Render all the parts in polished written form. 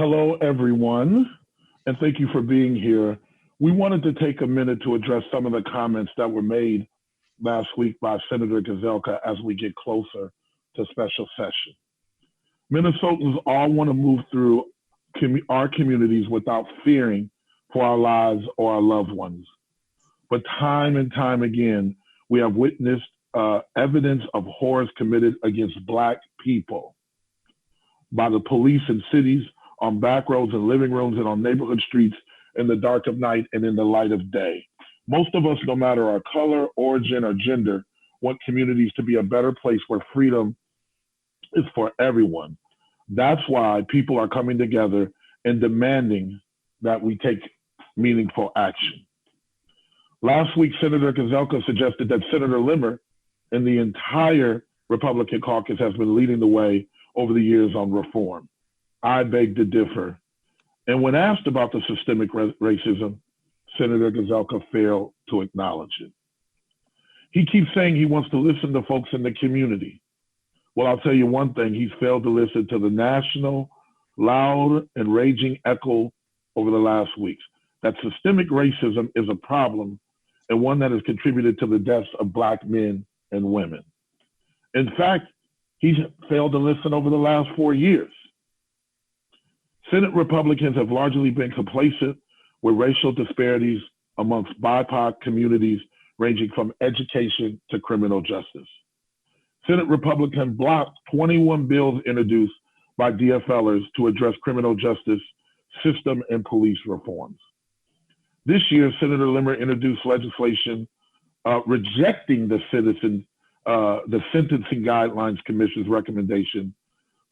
Hello, everyone, and thank you for being here. We wanted to take a minute to address some of the comments that were made last week by Senator Gazelka as we get closer to special session. Minnesotans all want to move through our communities without fearing for our lives or our loved ones. But time and time again, we have witnessed evidence of horrors committed against Black people by the police in cities, on back roads and living rooms, and on neighborhood streets in the dark of night and in the light of day. Most of us, no matter our color, origin, or gender, want communities to be a better place where freedom is for everyone. That's why people are coming together and demanding that we take meaningful action. Last week, Senator Gazelka suggested that Senator Limmer and the entire Republican caucus has been leading the way over the years on reform. I beg to differ. And when asked about the systemic racism, Senator Gazelka failed to acknowledge it. He keeps saying he wants to listen to folks in the community. Well, I'll tell you one thing, he's failed to listen to the national, loud and raging echo over the last weeks, that systemic racism is a problem and one that has contributed to the deaths of Black men and women. In fact, he's failed to listen over the last 4 years. Senate Republicans have largely been complacent with racial disparities amongst BIPOC communities ranging from education to criminal justice. Senate Republicans blocked 21 bills introduced by DFLers to address criminal justice system and police reforms. This year, Senator Limmer introduced legislation rejecting the Sentencing Guidelines Commission's recommendation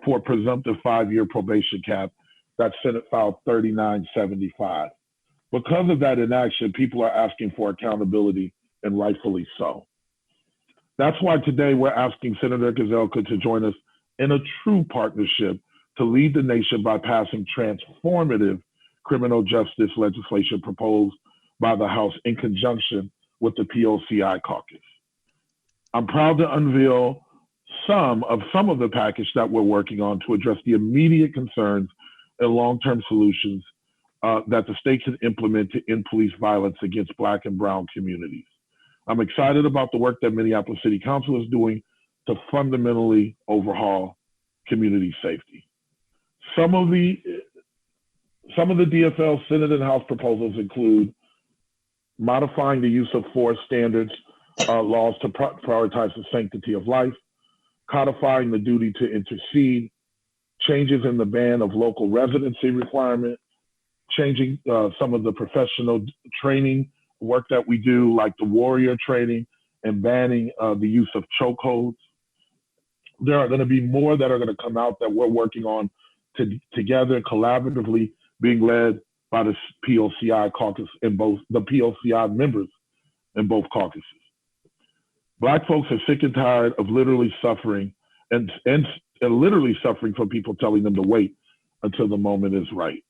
for a presumptive 5-year probation cap. That's Senate File 3975. Because of that inaction, people are asking for accountability, and rightfully so. That's why today we're asking Senator Gazelka to join us in a true partnership to lead the nation by passing transformative criminal justice legislation proposed by the House in conjunction with the POCI caucus. I'm proud to unveil some of the package that we're working on to address the immediate concerns and long-term solutions that the state can implement to end police violence against Black and brown communities. I'm excited about the work that Minneapolis City Council is doing to fundamentally overhaul community safety. Some of the DFL Senate and House proposals include modifying the use of force standards laws to prioritize the sanctity of life, codifying the duty to intercede, changes in the ban of local residency requirement, changing some of the professional training work that we do, like the warrior training, and banning the use of chokeholds. There are going to be more that are going to come out that we're working on together, collaboratively, being led by the POCI caucus in both, the POCI members in both caucuses. Black folks are sick and tired of literally suffering and literally suffering from people telling them to wait until the moment is right.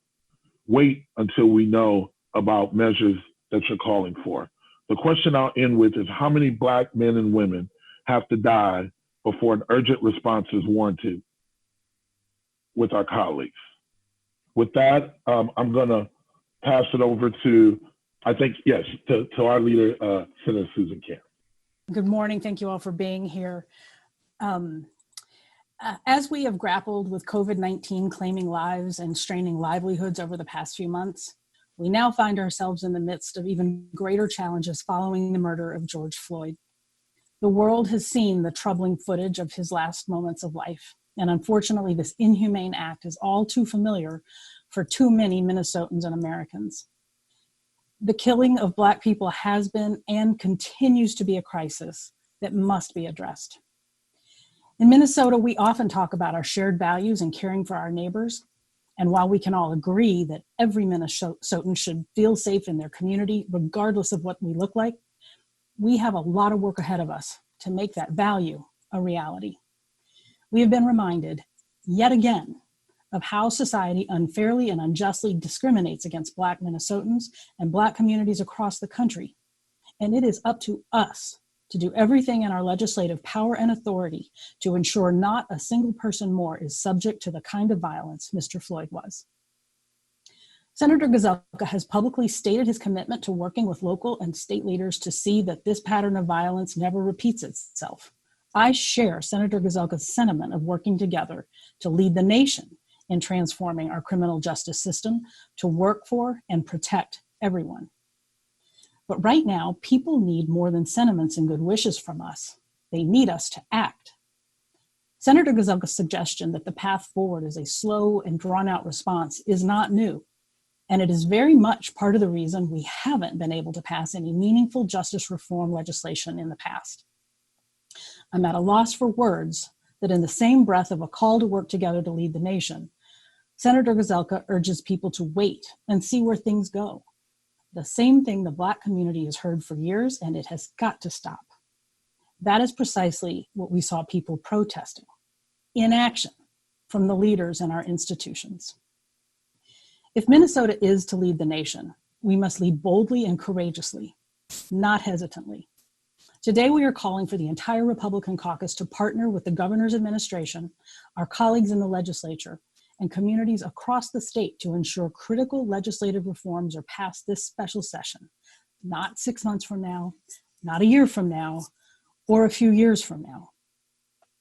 Wait until we know about measures that you're calling for. The question I'll end with is, how many Black men and women have to die before an urgent response is warranted with our colleagues? With that, I'm gonna pass it over to, I think, yes, to our leader, Senator Susan Camp. Good morning, thank you all for being here. As we have grappled with COVID-19 claiming lives and straining livelihoods over the past few months, we now find ourselves in the midst of even greater challenges following the murder of George Floyd. The world has seen the troubling footage of his last moments of life, and unfortunately, this inhumane act is all too familiar for too many Minnesotans and Americans. The killing of Black people has been and continues to be a crisis that must be addressed. In Minnesota, we often talk about our shared values and caring for our neighbors. And while we can all agree that every Minnesotan should feel safe in their community, regardless of what we look like, we have a lot of work ahead of us to make that value a reality. We have been reminded, yet again, of how society unfairly and unjustly discriminates against Black Minnesotans and Black communities across the country. And it is up to us to do everything in our legislative power and authority to ensure not a single person more is subject to the kind of violence Mr. Floyd was. Senator Gazelka has publicly stated his commitment to working with local and state leaders to see that this pattern of violence never repeats itself. I share Senator Gazelka's sentiment of working together to lead the nation in transforming our criminal justice system to work for and protect everyone. But right now, people need more than sentiments and good wishes from us. They need us to act. Senator Gazelka's suggestion that the path forward is a slow and drawn-out response is not new, and it is very much part of the reason we haven't been able to pass any meaningful justice reform legislation in the past. I'm at a loss for words that in the same breath of a call to work together to lead the nation, Senator Gazelka urges people to wait and see where things go. The same thing the Black community has heard for years, and it has got to stop. That is precisely what we saw people protesting, inaction from the leaders in our institutions. If Minnesota is to lead the nation, we must lead boldly and courageously, not hesitantly. Today, we are calling for the entire Republican caucus to partner with the governor's administration, our colleagues in the legislature, and communities across the state to ensure critical legislative reforms are passed this special session, not 6 months from now, not a year from now, or a few years from now.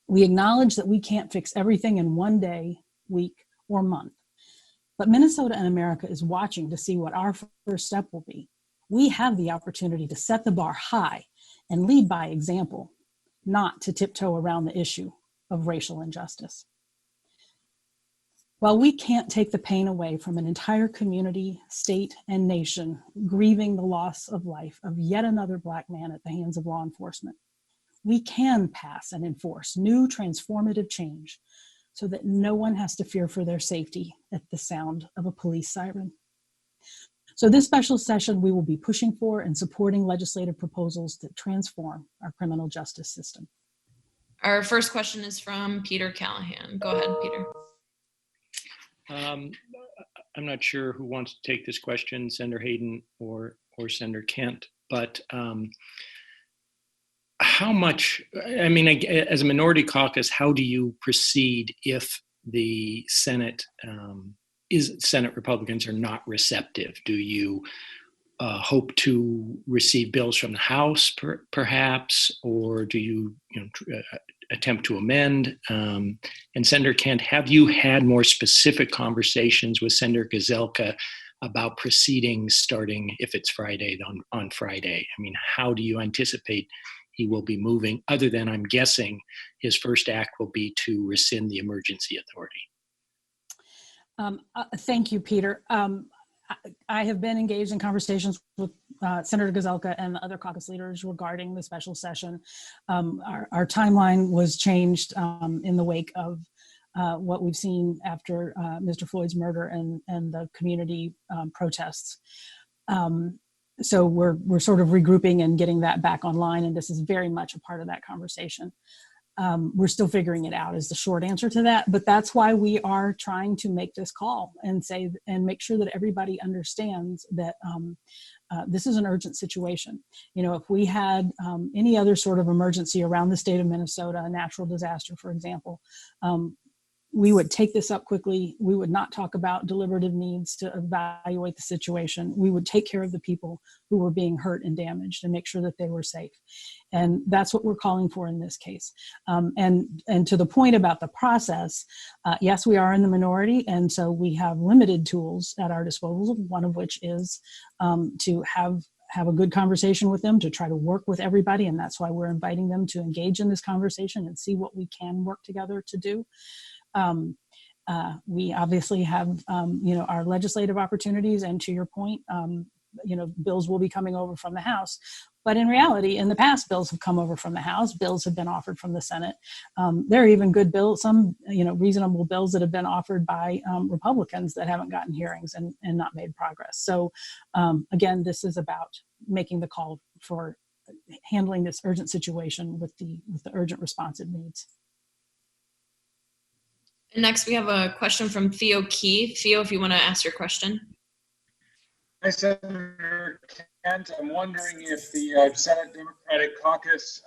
We acknowledge that we can't fix everything in one day, week, or month, but Minnesota and America is watching to see what our first step will be. We have the opportunity to set the bar high and lead by example, not to tiptoe around the issue of racial injustice. While we can't take the pain away from an entire community, state, and nation grieving the loss of life of yet another Black man at the hands of law enforcement, we can pass and enforce new transformative change so that no one has to fear for their safety at the sound of a police siren. So this special session, we will be pushing for and supporting legislative proposals that transform our criminal justice system. Our first question is from Peter Callahan. Go ahead, Peter. I'm not sure who wants to take this question, Senator Hayden or Senator Kent, but how much, I mean, as a minority caucus, how do you proceed if the Senate Republicans are not receptive? Do you hope to receive bills from the House, perhaps, or do you, attempt to amend? And Senator Kent, have you had more specific conversations with Senator Gazelka about proceedings starting, if it's Friday, on Friday? I mean, how do you anticipate he will be moving, other than, I'm guessing, his first act will be to rescind the emergency authority? Thank you, Peter. I have been engaged in conversations with Senator Gazelka and the other caucus leaders regarding the special session. Our timeline was changed in the wake of what we've seen after Mr. Floyd's murder and the community protests. So we're sort of regrouping and getting that back online, and this is very much a part of that conversation. We're still figuring it out is the short answer to that, but that's why we are trying to make this call and say, and make sure that everybody understands that this is an urgent situation. If we had any other sort of emergency around the state of Minnesota, a natural disaster, for example, we would take this up quickly. We would not talk about deliberative needs to evaluate the situation. We would take care of the people who were being hurt and damaged and make sure that they were safe. And that's what we're calling for in this case. And to the point about the process, yes, we are in the minority. And so we have limited tools at our disposal, one of which is to have a good conversation with them, to try to work with everybody. And that's why we're inviting them to engage in this conversation and see what we can work together to do. We obviously have, our legislative opportunities, and to your point, bills will be coming over from the House. But in reality, in the past, bills have come over from the House. Bills have been offered from the Senate. There are even good bills, some reasonable bills that have been offered by Republicans that haven't gotten hearings and not made progress. So again, this is about making the call for handling this urgent situation with the urgent response it needs. And next we have a question from Theo Key. Theo, if you want to ask your question. Hi, Senator And I'm wondering if the Senate Democratic Caucus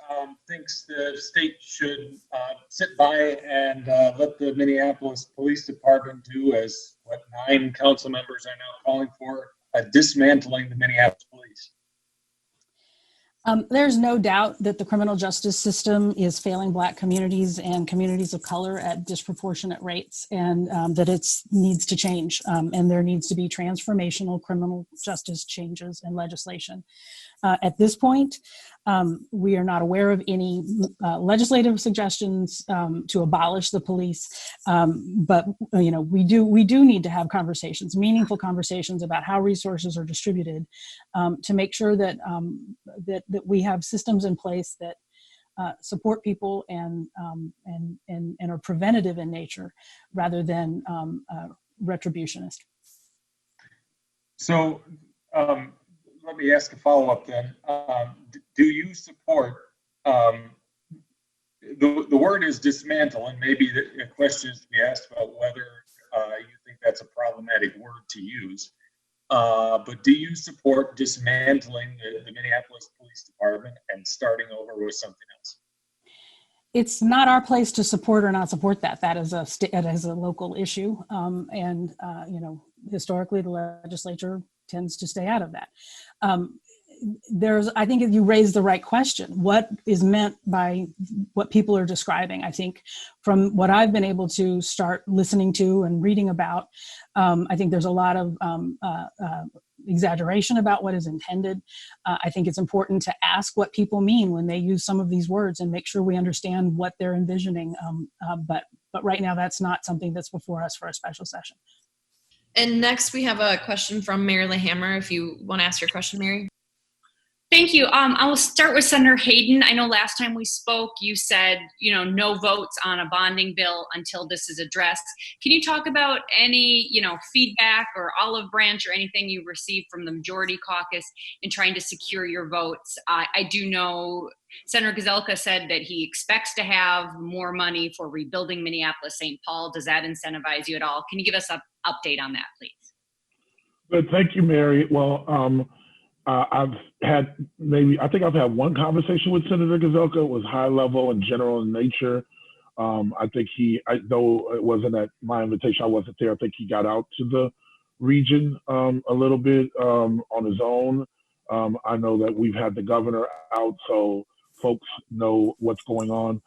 thinks the state should sit by and let the Minneapolis Police Department do as what 9 council members are now calling for, dismantling the Minneapolis Police. There's no doubt that the criminal justice system is failing Black communities and communities of color at disproportionate rates, and that it needs to change. And there needs to be transformational criminal justice changes and legislation. At this point, we are not aware of any legislative suggestions to abolish the police, but we do need to have conversations, meaningful conversations about how resources are distributed, to make sure that that we have systems in place that support people and are preventative in nature rather than retributionist. So. Let me ask a follow-up then. Do you support, the word is dismantle, and maybe the question is to be asked about whether you think that's a problematic word to use, but do you support dismantling the Minneapolis Police Department and starting over with something else? It's not our place to support or not support that. That is a local issue, and historically the legislature tends to stay out of that. I think if you raise the right question, what is meant by what people are describing? I think from what I've been able to start listening to and reading about, I think there's a lot of exaggeration about what is intended. I think it's important to ask what people mean when they use some of these words and make sure we understand what they're envisioning. But right now, that's not something that's before us for a special session. And next we have a question from Mary LaHammer. If you want to ask your question, Mary. Thank you. I will start with Senator Hayden. I know last time we spoke, you said, no votes on a bonding bill until this is addressed. Can you talk about any, feedback or olive branch or anything you received from the majority caucus in trying to secure your votes? I do know Senator Gazelka said that he expects to have more money for rebuilding Minneapolis-St. Paul. Does that incentivize you at all? Can you give us an update on that, please? Good. Thank you, Mary. Well, I've had I've had one conversation with Senator Gazelka. It was high level and general in nature. I think though it wasn't at my invitation, I wasn't there. I think he got out to the region a little bit on his own. I know that we've had the governor out, so folks know what's going on.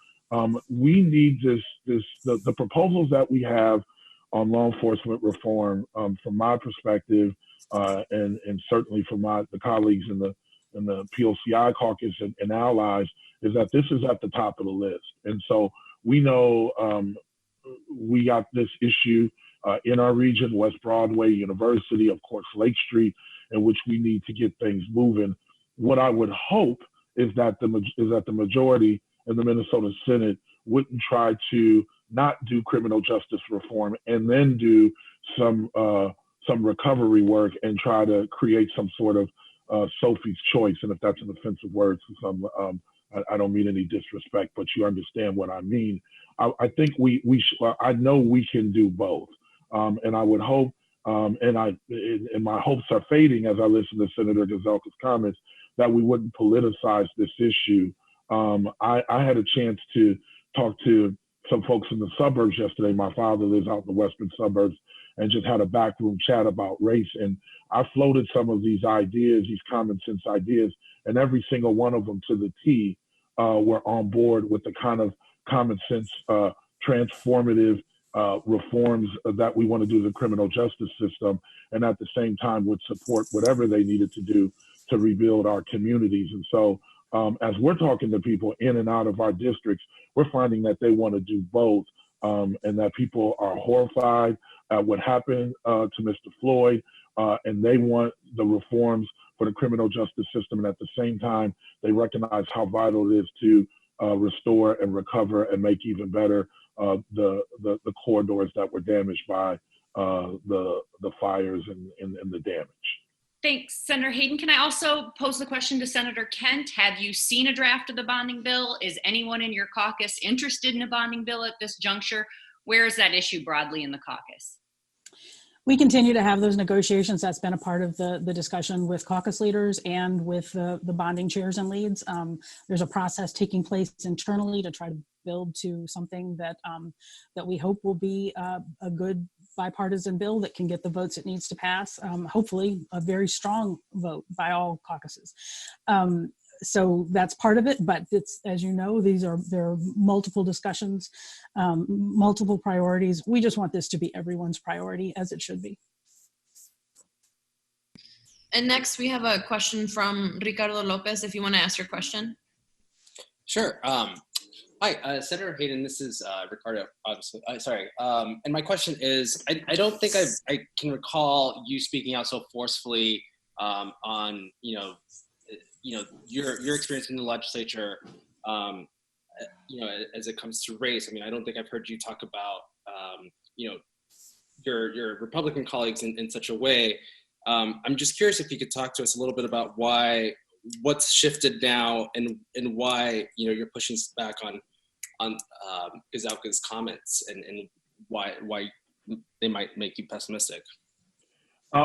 We need the proposals that we have on law enforcement reform, from my perspective, and certainly from the colleagues in the POCI caucus and allies, is that this is at the top of the list. And so we know we got this issue in our region, West Broadway, University, of course, Lake Street, in which we need to get things moving. What I would hope is that the majority in the Minnesota Senate wouldn't try to not do criminal justice reform and then do some recovery work and try to create some sort of Sophie's choice. And if that's an offensive word to some, I don't mean any disrespect, but you understand what I mean. I think I know we can do both. And I would hope, and my hopes are fading as I listen to Senator Gazelka's comments, that we wouldn't politicize this issue. I had a chance to talk to some folks in the suburbs yesterday. My father lives out in the western suburbs, and just had a backroom chat about race. And I floated some of these ideas, these common sense ideas, and every single one of them to the T were on board with the kind of common sense, transformative reforms that we want to do to the criminal justice system, and at the same time would support whatever they needed to do to rebuild our communities. And so as we're talking to people in and out of our districts, we're finding that they want to do both, and that people are horrified at what happened to Mr. Floyd, and they want the reforms for the criminal justice system. And at the same time, they recognize how vital it is to restore and recover and make even better the corridors that were damaged by the fires and the damage. Thanks, Senator Hayden. Can I also pose the question to Senator Kent? Have you seen a draft of the bonding bill? Is anyone in your caucus interested in a bonding bill at this juncture? Where is that issue broadly in the caucus? We continue to have those negotiations. That's been a part of the discussion with caucus leaders and with the bonding chairs and leads. There's a process taking place internally to try to build to something that that we hope will be a good bipartisan bill that can get the votes it needs to pass. Hopefully, a very strong vote by all caucuses. So that's part of it, but it's, as you know, there are multiple discussions, multiple priorities. We just want this to be everyone's priority, as it should be. And next we have a question from Ricardo Lopez, if you want to ask your question. Sure. Hi, Senator Hayden. This is Ricardo. Obviously, sorry. And my question is, I don't think I can recall you speaking out so forcefully on your experience in the legislature. As it comes to race. I mean, I don't think I've heard you talk about your Republican colleagues in such a way. I'm just curious if you could talk to us a little bit about what's shifted now and why you're pushing back on Gazelka's comments and why they might make you pessimistic.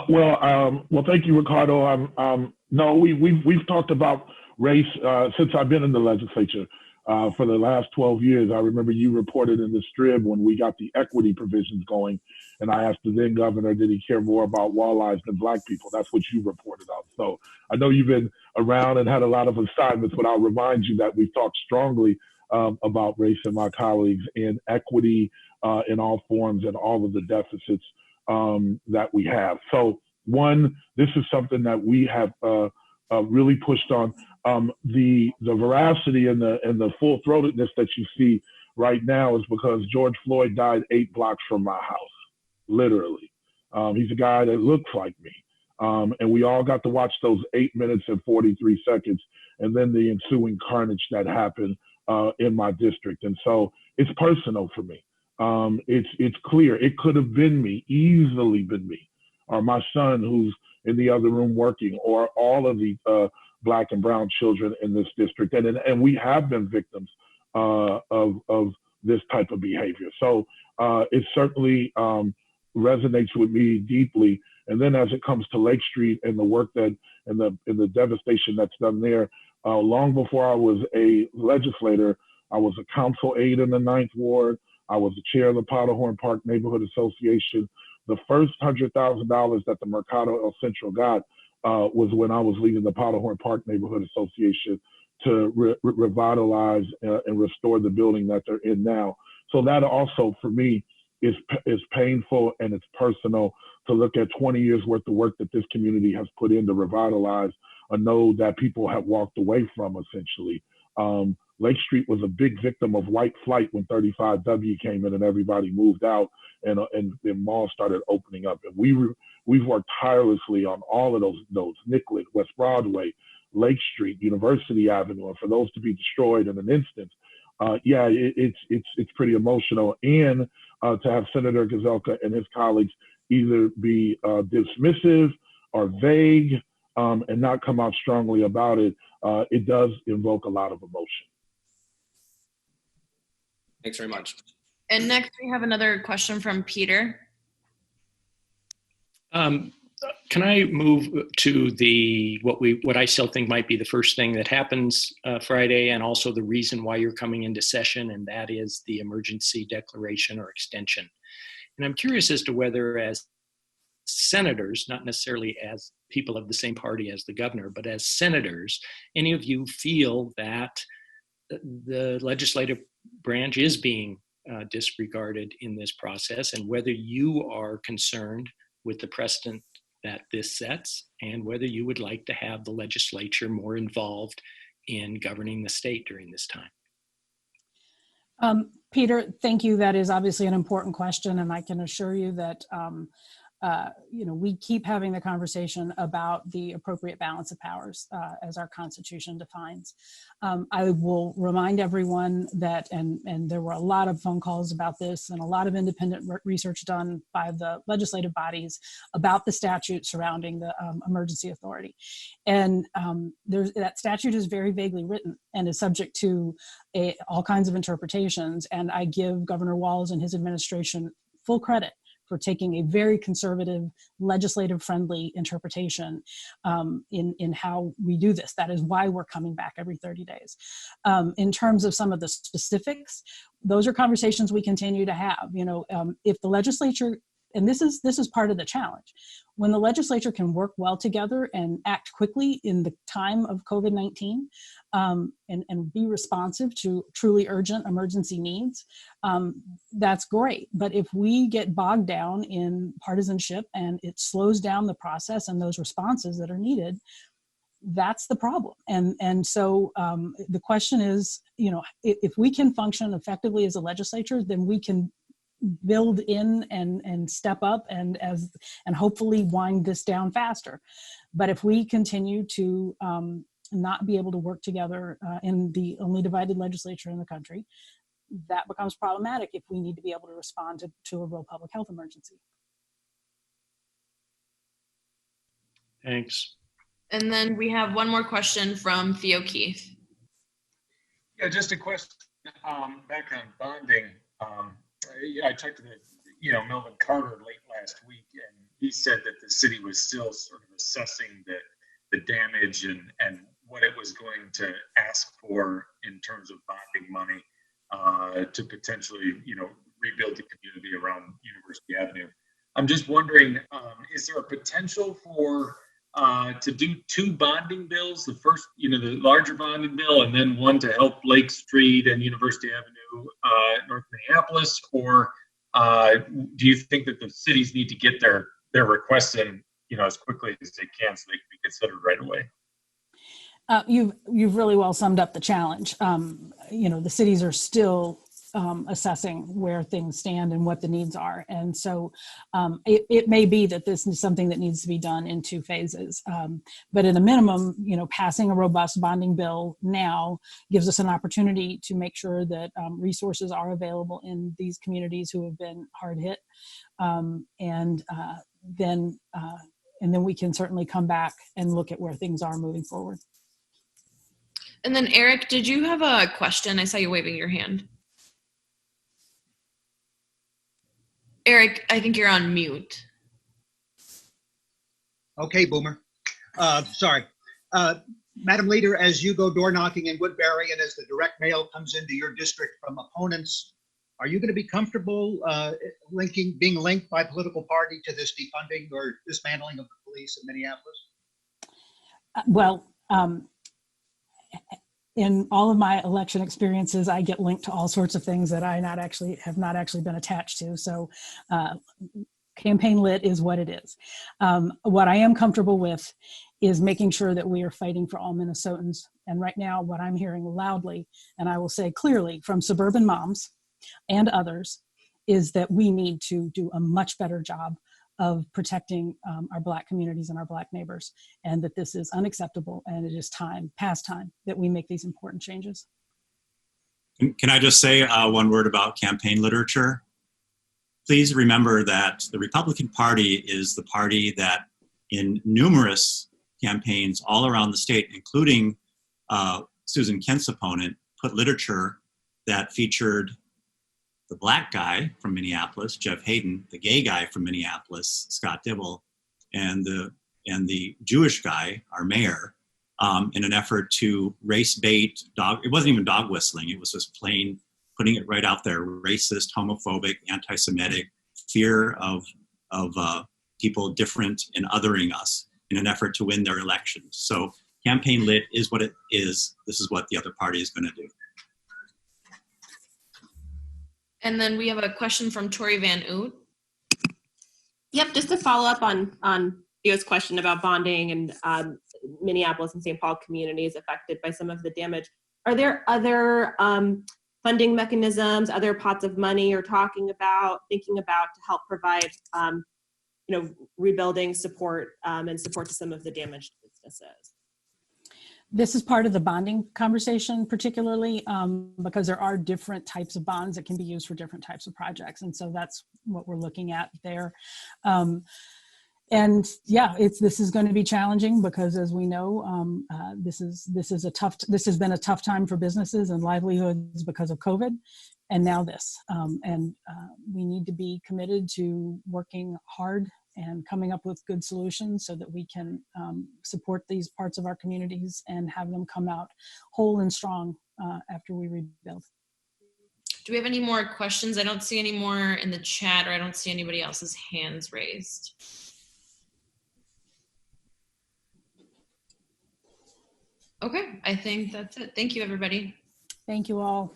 Well, thank you, Ricardo. No, we've talked about race since I've been in the legislature for the last 12 years. I remember you reported in the Strib when we got the equity provisions going, and I asked the then governor, did he care more about walleyes than black people? That's what you reported on. So I know you've been around and had a lot of assignments, but I'll remind you that we've talked strongly about race and my colleagues and equity in all forms and all of the deficits that we have. So one, this is something that we have really pushed on. The veracity and the full throatedness that you see right now is because George Floyd died 8 blocks from my house, literally. He's a guy that looks like me. And we all got to watch those 8 minutes and 43 seconds and then the ensuing carnage that happened in my district. And so it's personal for me. It's clear it could have been me, easily been me, or my son who's in the other room working, or all of the black and brown children in this district. And we have been victims of this type of behavior. So it certainly resonates with me deeply. And then as it comes to Lake Street and the work that and the devastation that's done there, long before I was a legislator, I was a council aide in the 9th Ward. I was the chair of the Powderhorn Park Neighborhood Association. The first $100,000 that the Mercado El Centro got was when I was leading the Powderhorn Park Neighborhood Association to revitalize and restore the building that they're in now. So that also, for me, is painful and it's personal to look at 20 years worth of work that this community has put in to revitalize a node that people have walked away from, essentially. Lake Street was a big victim of white flight when 35W came in and everybody moved out and malls started opening up. And we've worked tirelessly on all of those nodes, Nicollet, West Broadway, Lake Street, University Avenue, and for those to be destroyed in an instant, it's pretty emotional. And to have Senator Gazelka and his colleagues either be dismissive or vague and not come out strongly about it, it does invoke a lot of emotion. Thanks very much. And next we have another question from Peter. Can I move to what I still think might be the first thing that happens Friday, and also the reason why you're coming into session, and that is the emergency declaration or extension. And I'm curious as to whether, as senators, not necessarily as people of the same party as the governor, but as senators, any of you feel that the legislative branch is being disregarded in this process, and whether you are concerned with the precedent that this sets, and whether you would like to have the legislature more involved in governing the state during this time. Peter, thank you. That is obviously an important question, and I can assure you that we keep having the conversation about the appropriate balance of powers as our Constitution defines. I will remind everyone that, and there were a lot of phone calls about this and a lot of independent research done by the legislative bodies about the statute surrounding the emergency authority. And that statute is very vaguely written and is subject to all kinds of interpretations. And I give Governor Walz and his administration full credit for taking a very conservative, legislative-friendly interpretation in how we do this. That is why we're coming back every 30 days. In terms of some of the specifics, those are conversations we continue to have. If the legislature, and this is part of the challenge, when the legislature can work well together and act quickly in the time of COVID-19 and be responsive to truly urgent emergency needs, that's great. But if we get bogged down in partisanship and it slows down the process and those responses that are needed, that's the problem. And so the question is, if we can function effectively as a legislature, then we can build in and step up and hopefully wind this down faster. But if we continue to not be able to work together in the only divided legislature in the country, that becomes problematic if we need to be able to respond to a real public health emergency. Thanks. And then we have one more question from Theo Keith. Yeah, just a question back on bonding. I talked to Melvin Carter late last week, and he said that the city was still sort of assessing the damage and what it was going to ask for in terms of bonding money to potentially, rebuild the community around University Avenue. I'm just wondering, is there a potential for to do two bonding bills? The first, the larger bonding bill, and then one to help Lake Street and University Avenue, North Minneapolis, or do you think that the cities need to get their requests in, as quickly as they can so they can be considered right away? You've really well summed up the challenge. The cities are still assessing where things stand and what the needs are. And so it may be that this is something that needs to be done in two phases. But at a minimum, passing a robust bonding bill now gives us an opportunity to make sure that resources are available in these communities who have been hard hit. And then we can certainly come back and look at where things are moving forward. And then Eric, did you have a question? I saw you waving your hand. Eric, I think you're on mute. Okay, Boomer. Sorry. Madam Leader, as you go door knocking in Woodbury and as the direct mail comes into your district from opponents, are you going to be comfortable being linked by political party to this defunding or dismantling of the police in Minneapolis? In all of my election experiences, I get linked to all sorts of things that I have not actually been attached to. So campaign lit is what it is. What I am comfortable with is making sure that we are fighting for all Minnesotans. And right now, what I'm hearing loudly, and I will say clearly from suburban moms and others, is that we need to do a much better job of protecting our Black communities and our Black neighbors, and that this is unacceptable, and it is past time, that we make these important changes. Can I just say one word about campaign literature? Please remember that the Republican Party is the party that in numerous campaigns all around the state, including Susan Kent's opponent, put literature that featured the Black guy from Minneapolis, Jeff Hayden, the gay guy from Minneapolis, Scott Dibble, and the Jewish guy, our mayor, in an effort to race bait it wasn't even dog whistling, it was just plain putting it right out there, racist, homophobic, anti-Semitic, fear of people different and othering us in an effort to win their elections. So campaign lit is what it is. This is what the other party is going to do. And then we have a question from Tori Van Oot. Yep, just to follow up on Theo's question about bonding and Minneapolis and St. Paul communities affected by some of the damage. Are there other funding mechanisms, other pots of money you're thinking about to help provide rebuilding support and support to some of the damaged businesses? This is part of the bonding conversation, particularly because there are different types of bonds that can be used for different types of projects. And so that's what we're looking at there. And yeah, this is going to be challenging because, as we know, this has been a tough time for businesses and livelihoods because of COVID, and now this. We need to be committed to working hard and coming up with good solutions so that we can support these parts of our communities and have them come out whole and strong after we rebuild. Do we have any more questions? I don't see any more in the chat, or I don't see anybody else's hands raised. Okay, I think that's it. Thank you, everybody. Thank you all.